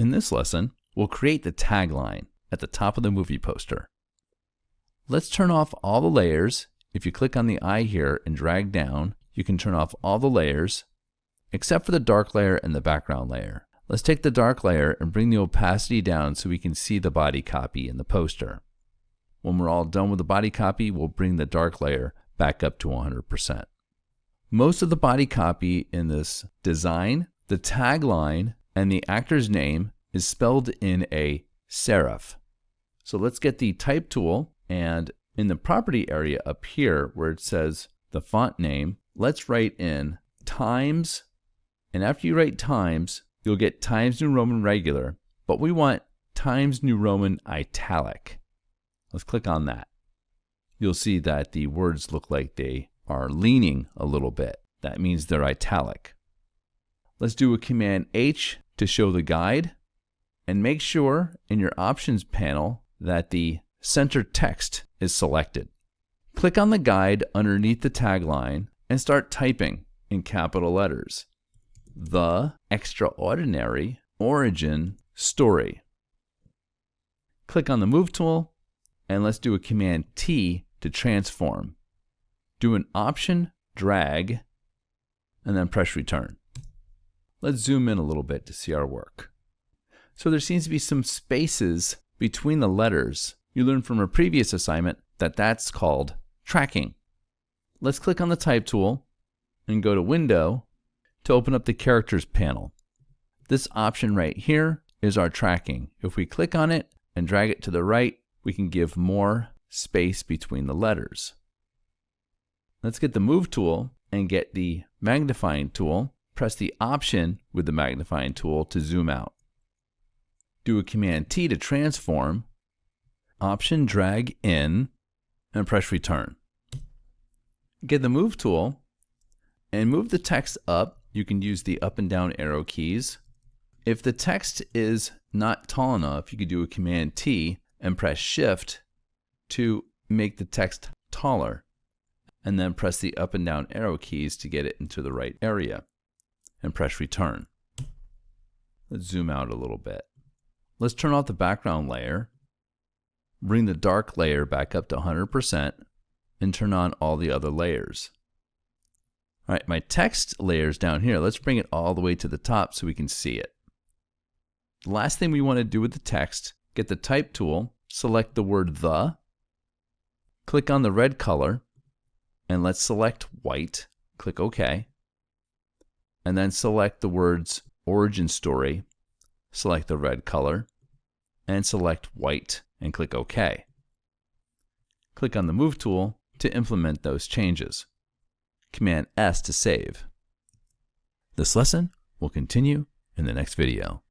In this lesson, we'll create the tagline at the top of the movie poster. Let's turn off all the layers. If you click on the eye here and drag down, you can turn off all the layers except for the dark layer and the background layer. Let's take the dark layer and bring the opacity down so we can see the body copy in the poster. When we're all done with the body copy, we'll bring the dark layer back up to 100%. Most of the body copy in this design, the tagline, and the actor's name is spelled in a serif. So let's get the type tool, and in the property area up here where it says the font name, let's write in Times, and after you write Times, you'll get Times New Roman regular, but we want Times New Roman italic. Let's click on that. You'll see that the words look like they are leaning a little bit. That means they're italic. Let's do a Command H to show the guide, and make sure in your options panel that the center text is selected. Click on the guide underneath the tagline and start typing in capital letters. The Extraordinary Origin Story. Click on the Move tool, and let's do a Command T to transform. Do an Option Drag, and then press Return. Let's zoom in a little bit to see our work. So there seems to be some spaces between the letters. You learned from a previous assignment that that's called tracking. Let's click on the Type tool and go to Window to open up the Characters panel. This option right here is our tracking. If we click on it and drag it to the right, we can give more space between the letters. Let's get the Move tool and get the Magnifying tool. Press the Option with the Magnifying tool to zoom out. Do a Command T to transform, Option Drag in, and press Return. Get the Move tool and move the text up. You can use the up and down arrow keys. If the text is not tall enough, you could do a Command T and press Shift to make the text taller, and then press the up and down arrow keys to get it into the right area, and press Return. Let's zoom out a little bit. Let's turn off the background layer, bring the dark layer back up to 100%, and turn on all the other layers. All right, my text layer's down here. Let's bring it all the way to the top so we can see it. The last thing we want to do with the text, get the Type tool, select the word the, click on the red color, and let's select white. Click OK. And then select the words Origin Story, select the red color, and select white, and click OK. Click on the Move tool to implement those changes. Command S to save. This lesson will continue in the next video.